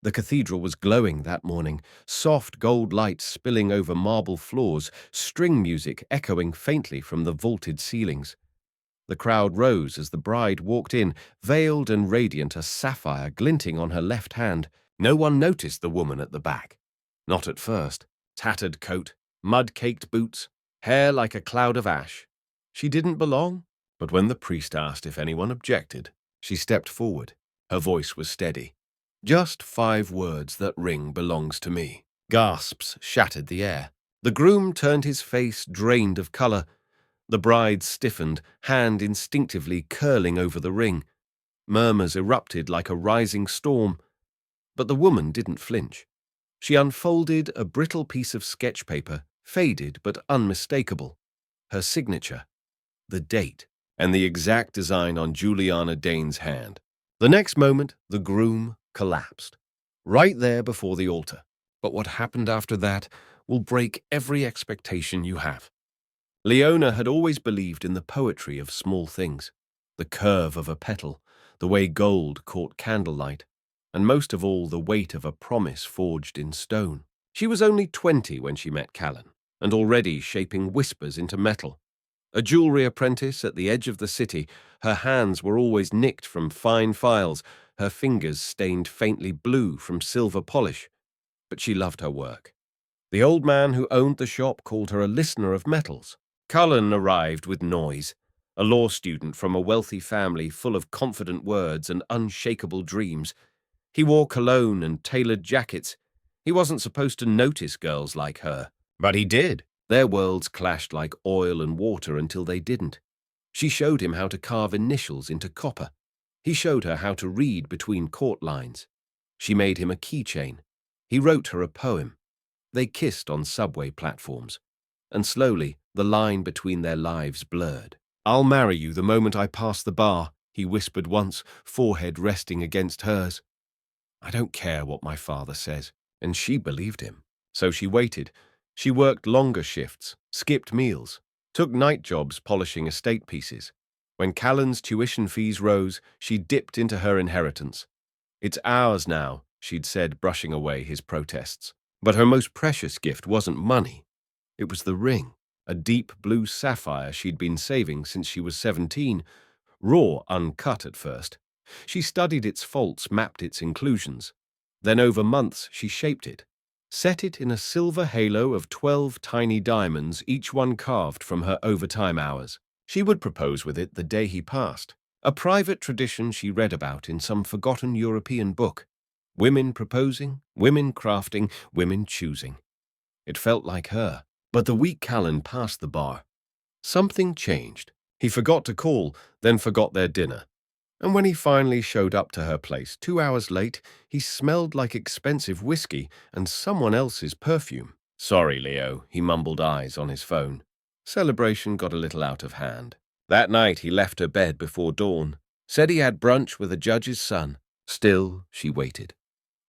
The cathedral was glowing that morning, soft gold light spilling over marble floors, string music echoing faintly from the vaulted ceilings. The crowd rose as the bride walked in, veiled and radiant, a sapphire glinting on her left hand. No one noticed the woman at the back. Not at first. Tattered coat, mud-caked boots, hair like a cloud of ash. She didn't belong, but when the priest asked if anyone objected, she stepped forward. Her voice was steady. "Just 5 words that ring belongs to me." Gasps shattered the air. The groom turned his face drained of color. The bride stiffened, hand instinctively curling over the ring. Murmurs erupted like a rising storm. But the woman didn't flinch. She unfolded a brittle piece of sketch paper, faded but unmistakable. Her signature, the date, and the exact design on Juliana Dane's hand. The next moment, the groom collapsed, right there before the altar. But what happened after that will break every expectation you have. Leona had always believed in the poetry of small things, the curve of a petal, the way gold caught candlelight, and most of all the weight of a promise forged in stone. She was only 20 when she met Callan, and already shaping whispers into metal. A jewelry apprentice at the edge of the city, her hands were always nicked from fine files, her fingers stained faintly blue from silver polish. But she loved her work. The old man who owned the shop called her a listener of metals. Cullen arrived with noise, a law student from a wealthy family full of confident words and unshakable dreams. He wore cologne and tailored jackets. He wasn't supposed to notice girls like her, but he did. Their worlds clashed like oil and water until they didn't. She showed him how to carve initials into copper. He showed her how to read between court lines. She made him a keychain. He wrote her a poem. They kissed on subway platforms, and slowly the line between their lives blurred. "I'll marry you the moment I pass the bar," he whispered once, forehead resting against hers. "I don't care what my father says," and she believed him. So she waited. She worked longer shifts, skipped meals, took night jobs polishing estate pieces. When Callan's tuition fees rose, she dipped into her inheritance. "It's ours now," she'd said, brushing away his protests. But her most precious gift wasn't money. It was the ring, a deep blue sapphire she'd been saving since she was 17, raw, uncut at first. She studied its faults, mapped its inclusions. Then over months she shaped it, set it in a silver halo of 12 tiny diamonds, each one carved from her overtime hours. She would propose with it the day he passed, a private tradition she read about in some forgotten European book. Women proposing, women crafting, women choosing. It felt like her. But the week Callan passed the bar, something changed. He forgot to call, then forgot their dinner. And when he finally showed up to her place 2 hours late, he smelled like expensive whiskey and someone else's perfume. "Sorry, Leo," he mumbled, eyes on his phone. Celebration got a little out of hand. That night he left her bed before dawn, said he had brunch with a judge's son. Still, she waited.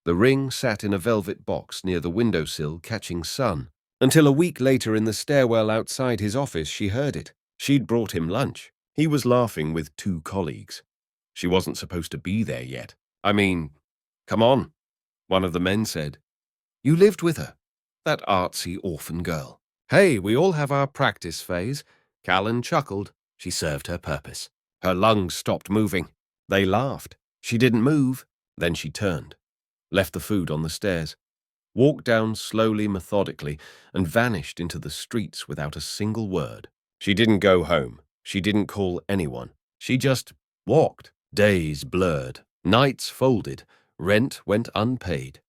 The ring sat in a velvet box near the windowsill, catching sun. Until a week later in the stairwell outside his office she heard it. She'd brought him lunch. He was laughing with 2 colleagues. She wasn't supposed to be there yet. "I mean, come on," one of the men said. "You lived with her, that artsy orphan girl." "Hey, we all have our practice phase." Callan chuckled. She served her purpose. Her lungs stopped moving. They laughed. She didn't move. Then she turned, left the food on the stairs, walked down slowly, methodically, and vanished into the streets without a single word. She didn't go home. She didn't call anyone. She just walked. Days blurred, nights folded, rent went unpaid.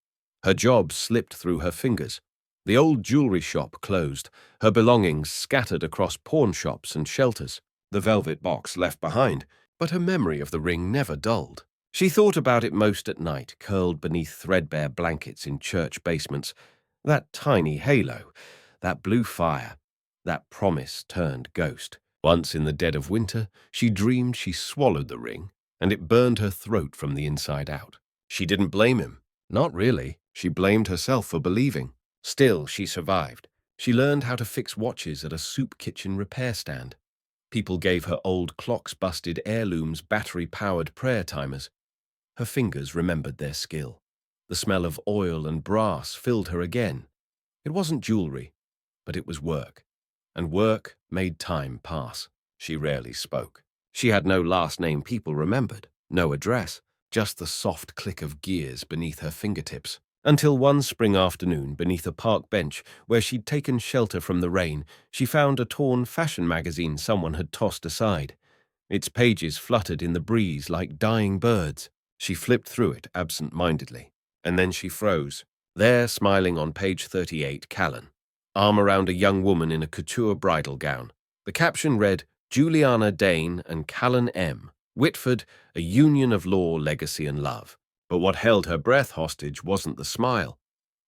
Her job slipped through her fingers. The old jewelry shop closed, her belongings scattered across pawn shops and shelters, the velvet box left behind, but her memory of the ring never dulled. She thought about it most at night, curled beneath threadbare blankets in church basements. That tiny halo, that blue fire, that promise turned ghost. Once in the dead of winter, she dreamed she swallowed the ring, and it burned her throat from the inside out. She didn't blame him. Not really. She blamed herself for believing. Still, she survived. She learned how to fix watches at a soup kitchen repair stand. People gave her old clocks, busted heirlooms, battery-powered prayer timers. Her fingers remembered their skill. The smell of oil and brass filled her again. It wasn't jewelry, but it was work. And work made time pass. She rarely spoke. She had no last name people remembered, no address, just the soft click of gears beneath her fingertips. Until one spring afternoon, beneath a park bench where she'd taken shelter from the rain, she found a torn fashion magazine someone had tossed aside. Its pages fluttered in the breeze like dying birds. She flipped through it absent-mindedly, and then she froze. There, smiling on page 38, Callan, arm around a young woman in a couture bridal gown. The caption read, Juliana Dane and Callan M. Whitford, a union of law, legacy, and love. But what held her breath hostage wasn't the smile.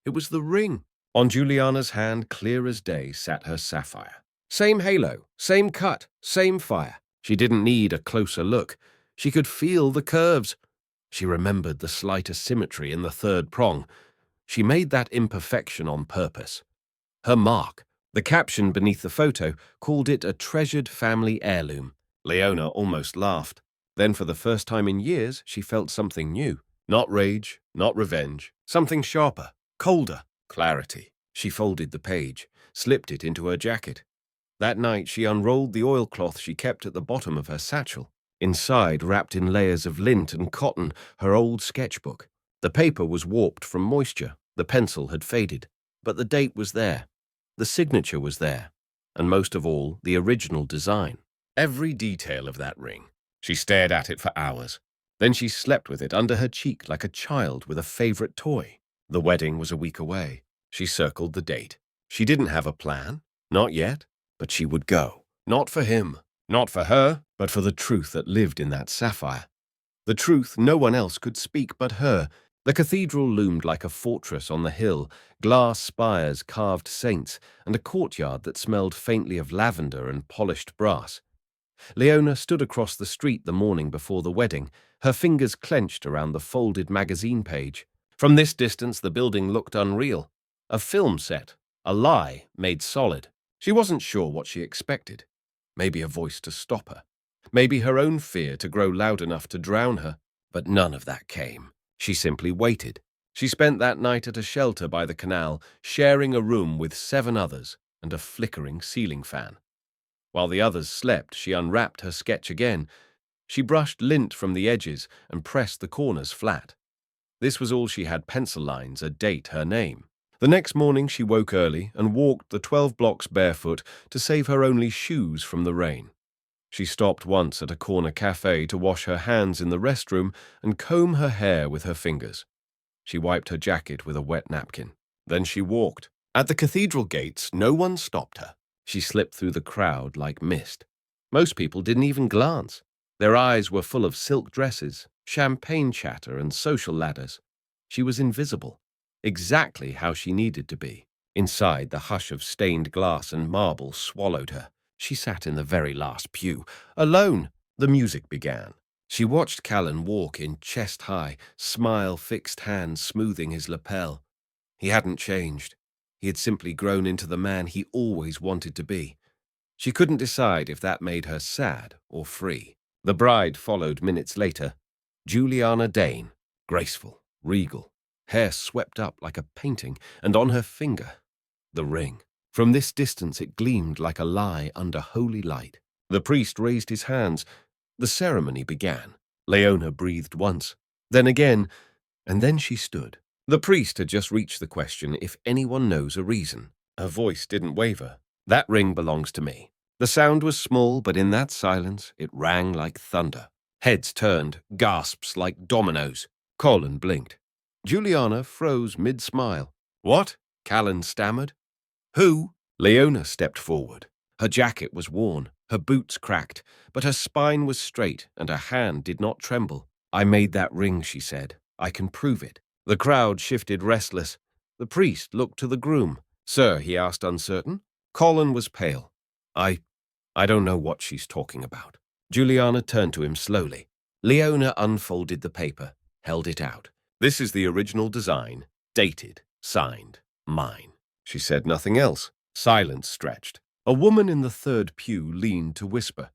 It was the ring. On Juliana's hand, clear as day, sat her sapphire. Same halo, same cut, same fire. She didn't need a closer look. She could feel the curves. She remembered the slight asymmetry in the third prong. She made that imperfection on purpose. Her mark. The caption beneath the photo called it a treasured family heirloom. Leona almost laughed. Then for the first time in years, she felt something new. Not rage, not revenge. Something sharper, colder, clarity. She folded the page, slipped it into her jacket. That night she unrolled the oilcloth she kept at the bottom of her satchel. Inside, wrapped in layers of lint and cotton, her old sketchbook. The paper was warped from moisture. The pencil had faded. But the date was there. The signature was there. And most of all, the original design. Every detail of that ring. She stared at it for hours. Then she slept with it under her cheek like a child with a favorite toy. The wedding was a week away. She circled the date. She didn't have a plan. Not yet. But she would go. Not for him. Not for her, but for the truth that lived in that sapphire. The truth no one else could speak but her. The cathedral loomed like a fortress on the hill, glass spires carved saints, and a courtyard that smelled faintly of lavender and polished brass. Leona stood across the street the morning before the wedding, her fingers clenched around the folded magazine page. From this distance, the building looked unreal. A film set, a lie made solid. She wasn't sure what she expected. Maybe a voice to stop her. Maybe her own fear to grow loud enough to drown her. But none of that came. She simply waited. She spent that night at a shelter by the canal, sharing a room with 7 others and a flickering ceiling fan. While the others slept, she unwrapped her sketch again. She brushed lint from the edges and pressed the corners flat. This was all she had: pencil lines, a date, her name. The next morning she woke early and walked the 12 blocks barefoot to save her only shoes from the rain. She stopped once at a corner cafe to wash her hands in the restroom and comb her hair with her fingers. She wiped her jacket with a wet napkin. Then she walked. At the cathedral gates, no one stopped her. She slipped through the crowd like mist. Most people didn't even glance. Their eyes were full of silk dresses, champagne chatter, and social ladders. She was invisible, exactly how she needed to be. Inside, the hush of stained glass and marble swallowed her. She sat in the very last pew, alone. The music began. She watched Callan walk in chest high, smile-fixed hands smoothing his lapel. He hadn't changed. He had simply grown into the man he always wanted to be. She couldn't decide if that made her sad or free. The bride followed minutes later. Juliana Dane, graceful, regal, hair swept up like a painting, and on her finger, the ring. From this distance it gleamed like a lie under holy light. The priest raised his hands. The ceremony began. Leona breathed once, then again, and then she stood. The priest had just reached the question if anyone knows a reason. Her voice didn't waver. That ring belongs to me. The sound was small, but in that silence it rang like thunder. Heads turned, gasps like dominoes. Colin blinked. Juliana froze mid-smile. What? Callan stammered. Who? Leona stepped forward. Her jacket was worn, her boots cracked, but her spine was straight and her hand did not tremble. I made that ring, she said. I can prove it. The crowd shifted restless. The priest looked to the groom. Sir, he asked, uncertain. Colin was pale. I don't know what she's talking about. Juliana turned to him slowly. Leona unfolded the paper, held it out. This is the original design, dated, signed, mine. She said nothing else. Silence stretched. A woman in the third pew leaned to whisper.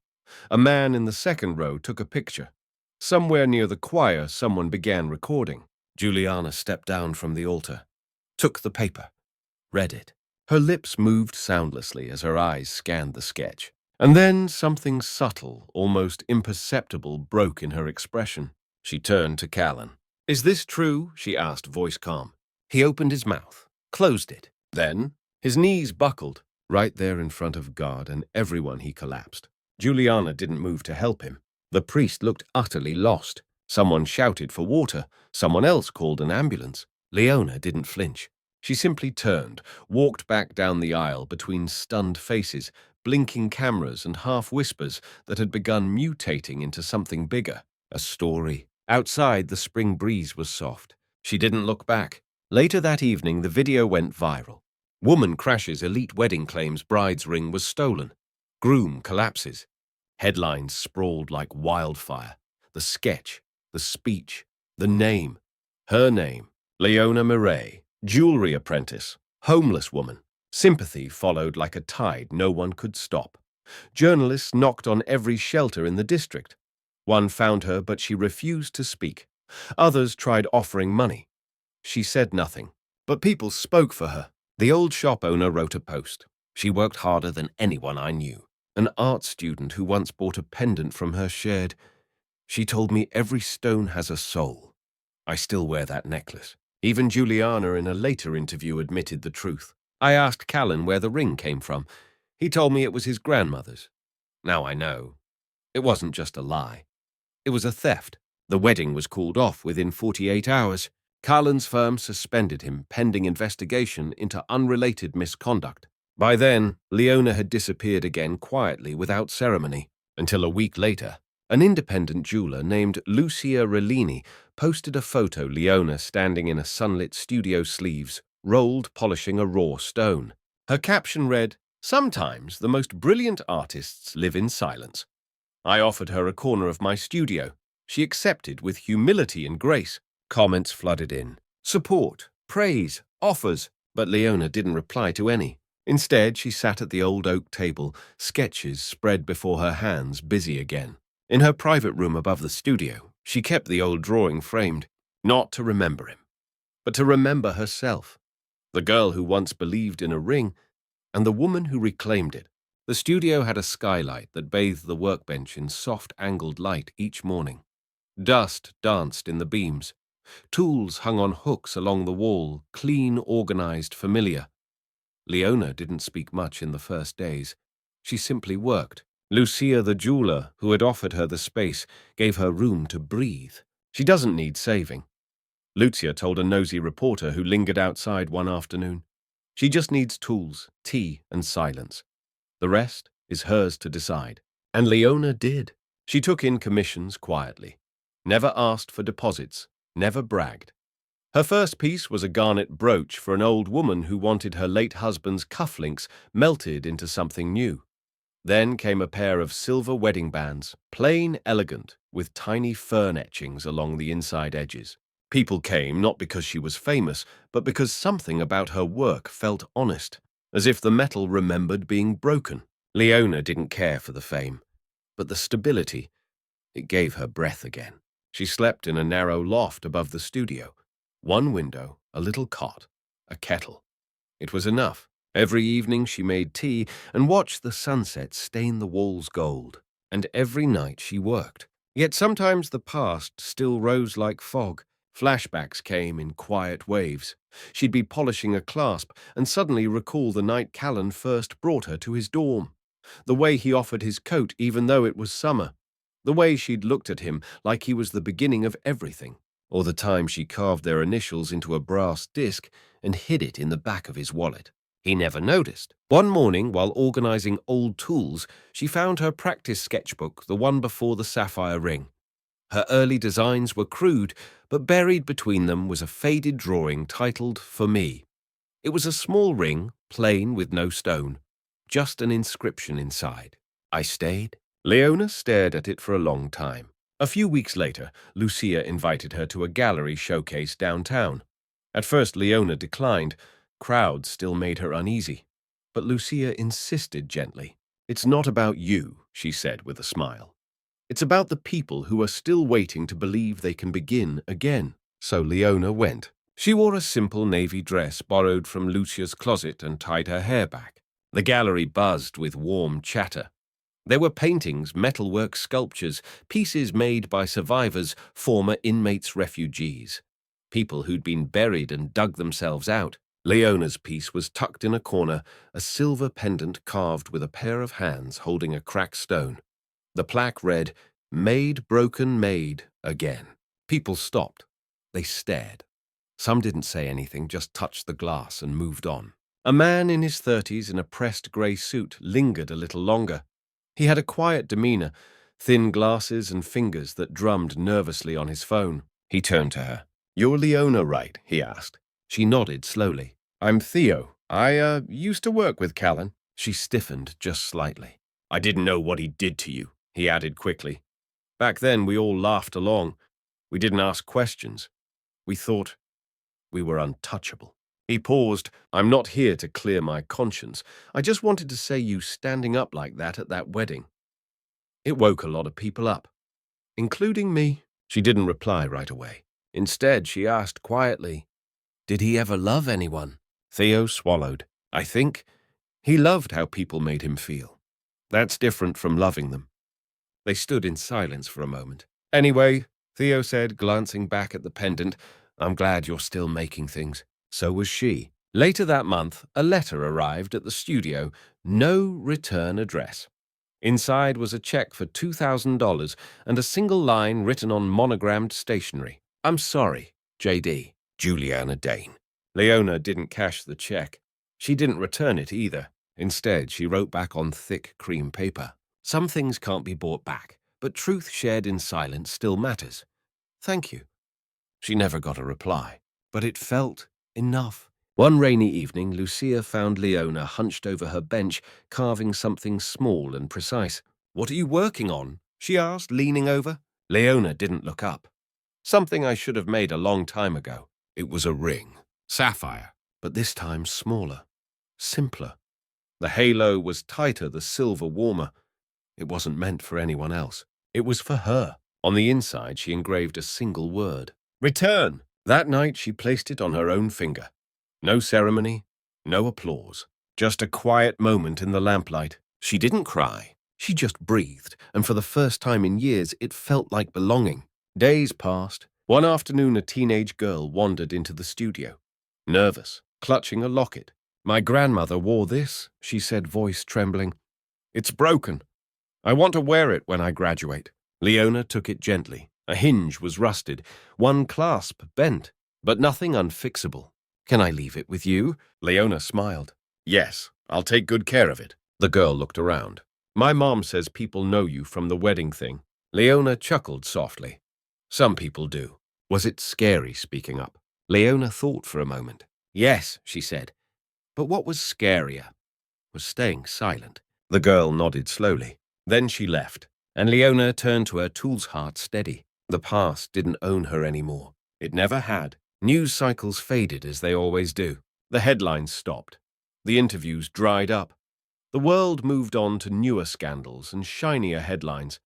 A man in the second row took a picture. Somewhere near the choir, someone began recording. Juliana stepped down from the altar, took the paper, read it. Her lips moved soundlessly as her eyes scanned the sketch. And then something subtle, almost imperceptible, broke in her expression. She turned to Callan. "Is this true?" she asked, voice calm. He opened his mouth, closed it. Then his knees buckled. Right there in front of God and everyone, he collapsed. Juliana didn't move to help him. The priest looked utterly lost. Someone shouted for water. Someone else called an ambulance. Leona didn't flinch. She simply turned, walked back down the aisle between stunned faces, blinking cameras and half whispers that had begun mutating into something bigger, a story. Outside, the spring breeze was soft. She didn't look back. Later that evening, the video went viral. Woman crashes elite wedding claims bride's ring was stolen. Groom collapses. Headlines sprawled like wildfire. The sketch, the speech, the name. Her name, Leona Mireille, jewelry apprentice, homeless woman. Sympathy followed like a tide no one could stop. Journalists knocked on every shelter in the district. One found her, but she refused to speak. Others tried offering money. She said nothing, but people spoke for her. The old shop owner wrote a post. "She worked harder than anyone I knew." An art student who once bought a pendant from her shared, "She told me every stone has a soul. I still wear that necklace." Even Juliana in a later interview admitted the truth. "I asked Callan where the ring came from. He told me it was his grandmother's. Now I know. It wasn't just a lie. It was a theft." The wedding was called off within 48 hours. Callan's firm suspended him pending investigation into unrelated misconduct. By then, Leona had disappeared again quietly without ceremony, until a week later, an independent jeweler named Lucia Rellini posted a photo Leona standing in a sunlit studio sleeves, rolled polishing a raw stone. Her caption read, "Sometimes the most brilliant artists live in silence." I offered her a corner of my studio. She accepted with humility and grace. Comments flooded in. Support, praise, offers, but Leona didn't reply to any. Instead, she sat at the old oak table, sketches spread before her hands, busy again. In her private room above the studio, she kept the old drawing framed, not to remember him, but to remember herself, the girl who once believed in a ring, and the woman who reclaimed it. The studio had a skylight that bathed the workbench in soft angled light each morning. Dust danced in the beams. Tools hung on hooks along the wall, clean, organized, familiar. Leona didn't speak much in the first days. She simply worked. Lucia, the jeweler, who had offered her the space, gave her room to breathe. "She doesn't need saving," Lucia told a nosy reporter who lingered outside one afternoon. "She just needs tools, tea, and silence. The rest is hers to decide." And Leona did. She took in commissions quietly, never asked for deposits, never bragged. Her first piece was a garnet brooch for an old woman who wanted her late husband's cufflinks melted into something new. Then came a pair of silver wedding bands, plain, elegant, with tiny fern etchings along the inside edges. People came not because she was famous, but because something about her work felt honest, as if the metal remembered being broken. Leona didn't care for the fame, but the stability, it gave her breath again. She slept in a narrow loft above the studio. One window, a little cot, a kettle. It was enough. Every evening she made tea and watched the sunset stain the walls gold. And every night she worked. Yet sometimes the past still rose like fog. Flashbacks came in quiet waves. She'd be polishing a clasp and suddenly recall the night Callan first brought her to his dorm. The way he offered his coat even though it was summer. The way she'd looked at him like he was the beginning of everything. Or the time she carved their initials into a brass disc and hid it in the back of his wallet. He never noticed. One morning, while organizing old tools, she found her practice sketchbook, the one before the sapphire ring. Her early designs were crude, but buried between them was a faded drawing titled "For Me." It was a small ring, plain with no stone, just an inscription inside. "I stayed." Leona stared at it for a long time. A few weeks later, Lucia invited her to a gallery showcase downtown. At first, Leona declined. Crowds still made her uneasy. But Lucia insisted gently. "It's not about you," she said with a smile. "It's about the people who are still waiting to believe they can begin again." So Leona went. She wore a simple navy dress borrowed from Lucia's closet and tied her hair back. The gallery buzzed with warm chatter. There were paintings, metalwork sculptures, pieces made by survivors, former inmates, refugees, people who'd been buried and dug themselves out. Leona's piece was tucked in a corner, a silver pendant carved with a pair of hands holding a cracked stone. The plaque read, "Made, broken, made, again." People stopped. They stared. Some didn't say anything, just touched the glass and moved on. A man in his 30s in a pressed grey suit lingered a little longer. He had a quiet demeanor, thin glasses and fingers that drummed nervously on his phone. He turned to her. "You're Leona, right?" he asked. She nodded slowly. "I'm Theo. I used to work with Callan." She stiffened just slightly. "I didn't know what he did to you," he added quickly. "Back then we all laughed along. We didn't ask questions. We thought we were untouchable." He paused. "I'm not here to clear my conscience. I just wanted to say you standing up like that at that wedding. It woke a lot of people up, including me." She didn't reply right away. Instead, she asked quietly, "Did he ever love anyone?" Theo swallowed. "I think he loved how people made him feel. That's different from loving them." They stood in silence for a moment. "Anyway," Theo said, glancing back at the pendant, "I'm glad you're still making things." So was she. Later that month, a letter arrived at the studio, no return address. Inside was a check for $2,000 and a single line written on monogrammed stationery. "I'm sorry, J.D. Juliana Dane." Leona didn't cash the check. She didn't return it either. Instead, she wrote back on thick cream paper. "Some things can't be bought back, but truth shared in silence still matters. Thank you." She never got a reply, but it felt enough. One rainy evening, Lucia found Leona hunched over her bench, carving something small and precise. "What are you working on?" she asked, leaning over. Leona didn't look up. "Something I should have made a long time ago." It was a ring, sapphire, but this time smaller, simpler. The halo was tighter, the silver warmer. It wasn't meant for anyone else. It was for her. On the inside, she engraved a single word: "Return." That night, she placed it on her own finger. No ceremony, no applause, just a quiet moment in the lamplight. She didn't cry. She just breathed, and for the first time in years, it felt like belonging. Days passed. One afternoon, a teenage girl wandered into the studio, nervous, clutching a locket. "My grandmother wore this," she said, voice trembling. "It's broken. I want to wear it when I graduate." Leona took it gently. A hinge was rusted, one clasp bent, but nothing unfixable. "Can I leave it with you?" Leona smiled. "Yes, I'll take good care of it." The girl looked around. "My mom says people know you from the wedding thing." Leona chuckled softly. "Some people do." Was it scary speaking up? Leona thought for a moment. "Yes," she said. But what was scarier was staying silent. The girl nodded slowly. Then she left, and Leona turned to her tool's heart steady. The past didn't own her anymore. It never had. News cycles faded as they always do. The headlines stopped. The interviews dried up. The world moved on to newer scandals and shinier headlines.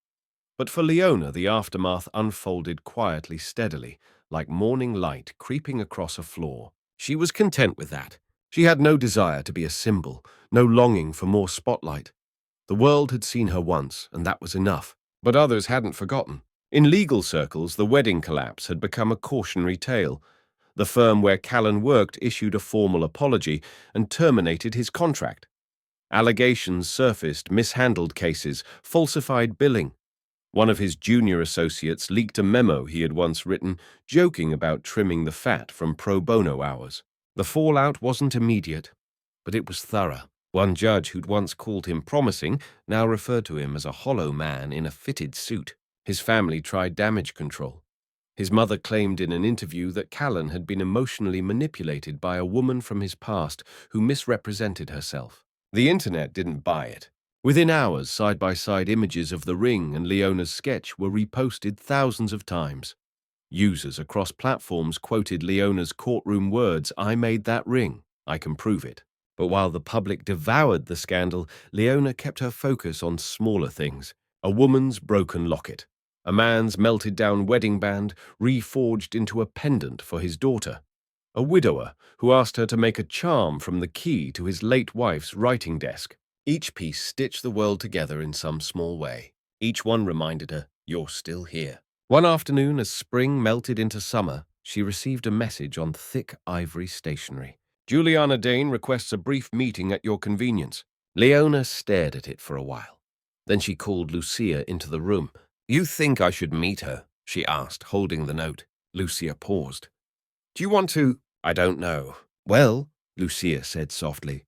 But for Leona, the aftermath unfolded quietly, steadily, like morning light creeping across a floor. She was content with that. She had no desire to be a symbol, no longing for more spotlight. The world had seen her once, and that was enough. But others hadn't forgotten. In legal circles, the wedding collapse had become a cautionary tale. The firm where Callan worked issued a formal apology and terminated his contract. Allegations surfaced, mishandled cases, falsified billing. One of his junior associates leaked a memo he had once written, joking about trimming the fat from pro bono hours. The fallout wasn't immediate, but it was thorough. One judge who'd once called him promising now referred to him as a hollow man in a fitted suit. His family tried damage control. His mother claimed in an interview that Callan had been emotionally manipulated by a woman from his past who misrepresented herself. The internet didn't buy it. Within hours, side-by-side images of the ring and Leona's sketch were reposted thousands of times. Users across platforms quoted Leona's courtroom words, "I made that ring. I can prove it." But while the public devoured the scandal, Leona kept her focus on smaller things: a woman's broken locket, a man's melted-down wedding band reforged into a pendant for his daughter, a widower who asked her to make a charm from the key to his late wife's writing desk. Each piece stitched the world together in some small way. Each one reminded her, "You're still here." One afternoon, as spring melted into summer, she received a message on thick ivory stationery. "Juliana Dane requests a brief meeting at your convenience." Leona stared at it for a while. Then she called Lucia into the room. "You think I should meet her?" she asked, holding the note. Lucia paused. "Do you want to—" "I don't know." "Well," Lucia said softly,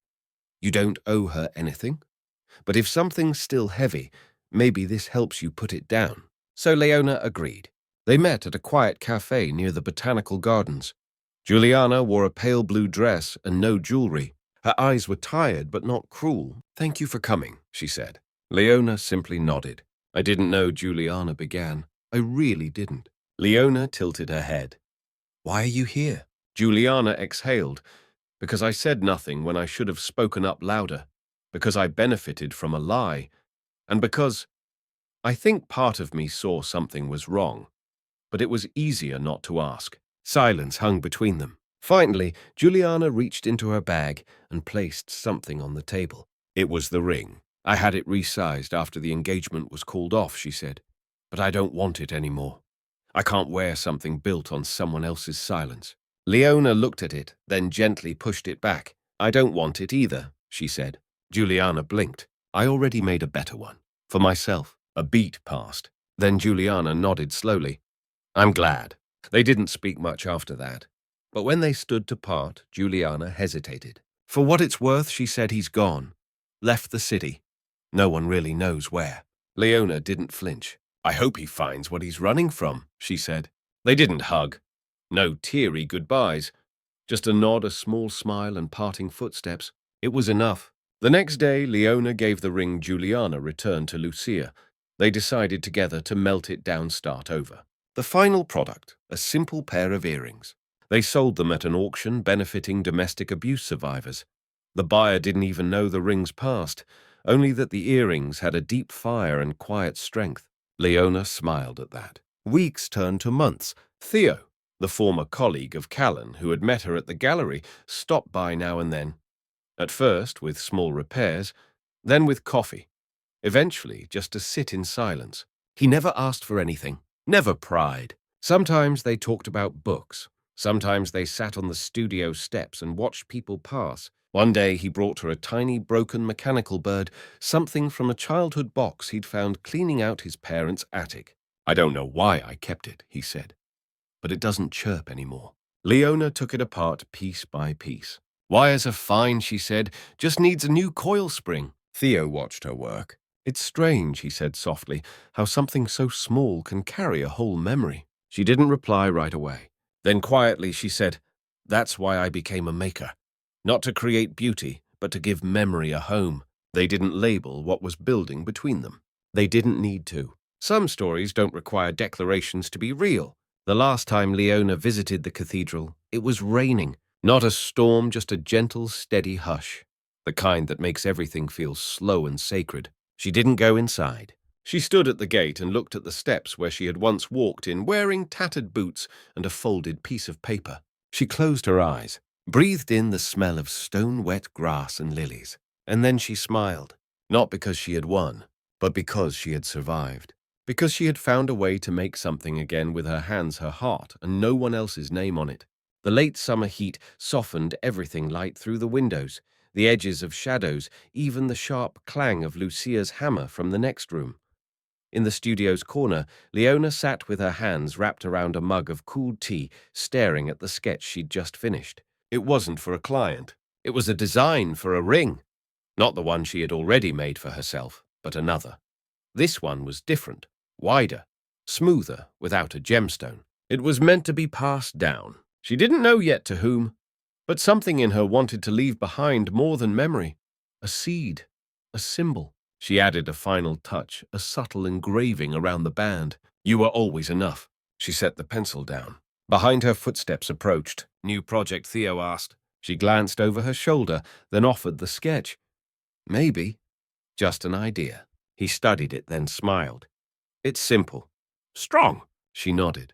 "you don't owe her anything. But if something's still heavy, maybe this helps you put it down." So Leona agreed. They met at a quiet cafe near the botanical gardens. Juliana wore a pale blue dress and no jewelry. Her eyes were tired but not cruel. "Thank you for coming," she said. Leona simply nodded. "I didn't know," Juliana began. "I really didn't." Leona tilted her head. "Why are you here?" Juliana exhaled. "Because I said nothing when I should have spoken up louder. Because I benefited from a lie. And because I think part of me saw something was wrong. But it was easier not to ask." Silence hung between them. Finally, Juliana reached into her bag and placed something on the table. It was the ring. "I had it resized after the engagement was called off," she said. "But I don't want it anymore. I can't wear something built on someone else's silence." Leona looked at it, then gently pushed it back. "I don't want it either," she said. Juliana blinked. "I already made a better one. For myself." A beat passed. Then Juliana nodded slowly. "I'm glad." They didn't speak much after that. But when they stood to part, Juliana hesitated. "For what it's worth," she said, "he's gone. Left the city. No one really knows where." Leona didn't flinch. "I hope he finds what he's running from," she said. They didn't hug. No teary goodbyes. Just a nod, a small smile, and parting footsteps. It was enough. The next day, Leona gave the ring Juliana returned to Lucia. They decided together to melt it down, start over. The final product, a simple pair of earrings. They sold them at an auction benefiting domestic abuse survivors. The buyer didn't even know the rings passed, only that the earrings had a deep fire and quiet strength. Leona smiled at that. Weeks turned to months. Theo, the former colleague of Callan, who had met her at the gallery, stopped by now and then. At first with small repairs, then with coffee. Eventually just to sit in silence. He never asked for anything, never pried. Sometimes they talked about books. Sometimes they sat on the studio steps and watched people pass. One day he brought her a tiny broken mechanical bird, something from a childhood box he'd found cleaning out his parents' attic. "I don't know why I kept it," he said, "but it doesn't chirp anymore." Leona took it apart piece by piece. "Wires are fine," she said, "just needs a new coil spring." Theo watched her work. "It's strange," he said softly, "how something so small can carry a whole memory." She didn't reply right away. Then quietly she said, "That's why I became a maker. Not to create beauty, but to give memory a home." They didn't label what was building between them. They didn't need to. Some stories don't require declarations to be real. The last time Leona visited the cathedral, it was raining. Not a storm, just a gentle, steady hush. The kind that makes everything feel slow and sacred. She didn't go inside. She stood at the gate and looked at the steps where she had once walked in, wearing tattered boots and a folded piece of paper. She closed her eyes, breathed in the smell of stone-wet grass and lilies, and then she smiled. Not because she had won, but because she had survived. Because she had found a way to make something again with her hands, her heart, and no one else's name on it. The late summer heat softened everything, light through the windows, the edges of shadows, even the sharp clang of Lucia's hammer from the next room. In the studio's corner, Leona sat with her hands wrapped around a mug of cool tea, staring at the sketch she'd just finished. It wasn't for a client. It was a design for a ring. Not the one she had already made for herself, but another. This one was different, wider, smoother, without a gemstone. It was meant to be passed down. She didn't know yet to whom, but something in her wanted to leave behind more than memory. A seed, a symbol. She added a final touch, a subtle engraving around the band. "You were always enough." She set the pencil down. Behind her, footsteps approached. "New project?" Theo asked. She glanced over her shoulder, then offered the sketch. "Maybe. Just an idea." He studied it, then smiled. "It's simple. Strong. She nodded.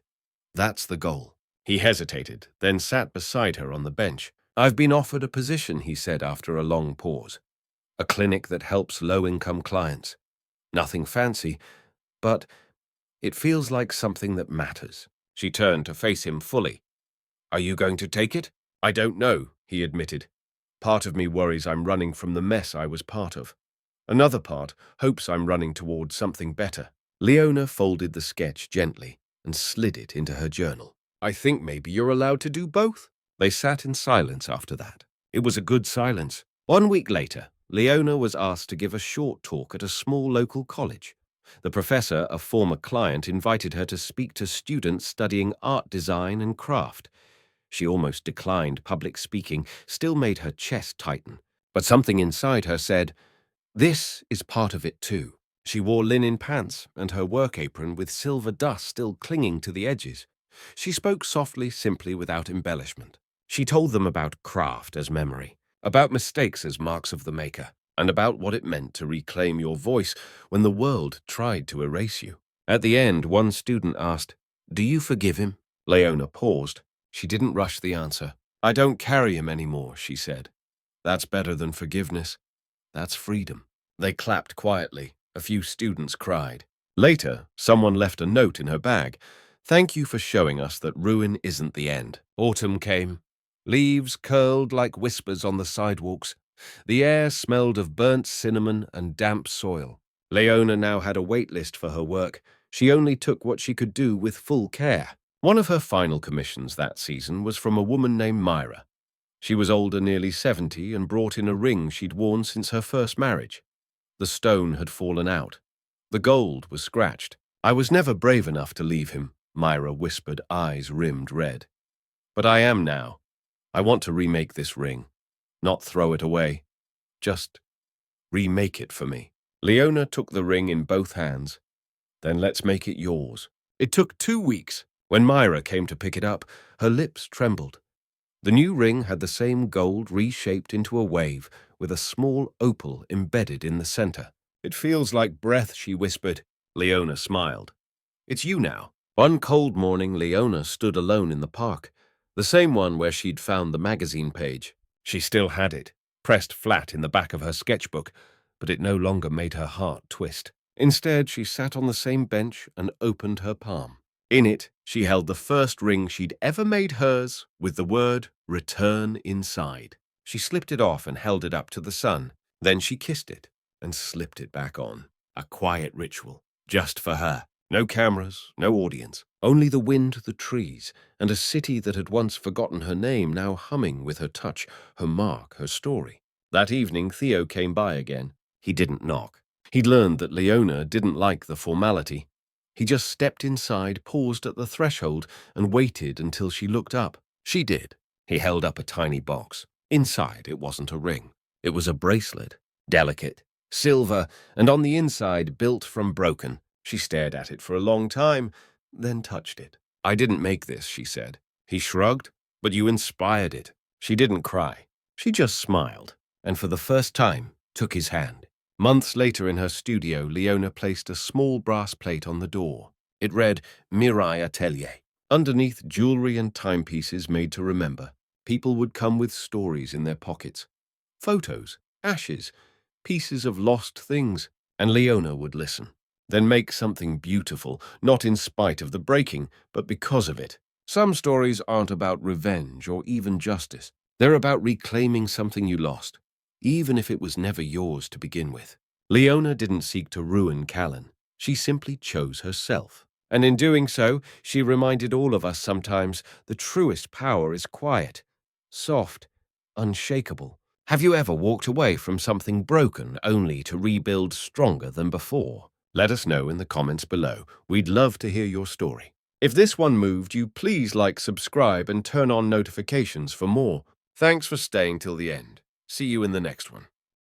That's the goal. He hesitated, then sat beside her on the bench. I've been offered a position, he said after a long pause. A clinic that helps low-income clients. Nothing fancy, but it feels like something that matters. She turned to face him fully. Are you going to take it? I don't know, he admitted. Part of me worries I'm running from the mess I was part of. Another part hopes I'm running towards something better. Leona folded the sketch gently and slid it into her journal. I think maybe you're allowed to do both. They sat in silence after that. It was a good silence. 1 week later, Leona was asked to give a short talk at a small local college. The professor, a former client, invited her to speak to students studying art design and craft. She almost declined public speaking, still made her chest tighten. But something inside her said, this is part of it too. She wore linen pants and her work apron with silver dust still clinging to the edges. She spoke softly, simply, without embellishment. She told them about craft as memory, about mistakes as marks of the maker, and about what it meant to reclaim your voice when the world tried to erase you. At the end, one student asked, Do you forgive him? Leona paused. She didn't rush the answer. I don't carry him anymore, she said. That's better than forgiveness. That's freedom. They clapped quietly. A few students cried. Later, someone left a note in her bag. Thank you for showing us that ruin isn't the end. Autumn came. Leaves curled like whispers on the sidewalks. The air smelled of burnt cinnamon and damp soil. Leona now had a wait list for her work. She only took what she could do with full care. One of her final commissions that season was from a woman named Myra. She was older, nearly 70, and brought in a ring she'd worn since her first marriage. The stone had fallen out. The gold was scratched. I was never brave enough to leave him, Myra whispered, eyes rimmed red. But I am now. I want to remake this ring. Not throw it away. Just remake it for me. Leona took the ring in both hands. Then let's make it yours. It took 2 weeks. When Myra came to pick it up, her lips trembled. The new ring had the same gold reshaped into a wave, with a small opal embedded in the center. It feels like breath, she whispered. Leona smiled. It's you now. One cold morning, Leona stood alone in the park, the same one where she'd found the magazine page. She still had it, pressed flat in the back of her sketchbook, but it no longer made her heart twist. Instead, she sat on the same bench and opened her palm. In it, she held the first ring she'd ever made hers, with the word return inside. She slipped it off and held it up to the sun. Then she kissed it and slipped it back on. A quiet ritual, just for her. No cameras, no audience. Only the wind, the trees, and a city that had once forgotten her name now humming with her touch, her mark, her story. That evening, Theo came by again. He didn't knock. He'd learned that Leona didn't like the formality. He just stepped inside, paused at the threshold, and waited until she looked up. She did. He held up a tiny box. Inside, it wasn't a ring. It was a bracelet, delicate, silver, and on the inside, built from broken. She stared at it for a long time, then touched it. I didn't make this, she said. He shrugged, but you inspired it. She didn't cry. She just smiled, and for the first time, took his hand. Months later in her studio, Leona placed a small brass plate on the door. It read, Mirai Atelier. Underneath, jewelry and timepieces made to remember. People would come with stories in their pockets. Photos, ashes, pieces of lost things. And Leona would listen. Then make something beautiful, not in spite of the breaking, but because of it. Some stories aren't about revenge or even justice. They're about reclaiming something you lost, even if it was never yours to begin with. Leona didn't seek to ruin Callan. She simply chose herself. And in doing so, she reminded all of us sometimes the truest power is quiet, soft, unshakable. Have you ever walked away from something broken only to rebuild stronger than before? Let us know in the comments below. We'd love to hear your story. If this one moved you, please like, subscribe, and turn on notifications for more. Thanks for staying till the end. See you in the next one.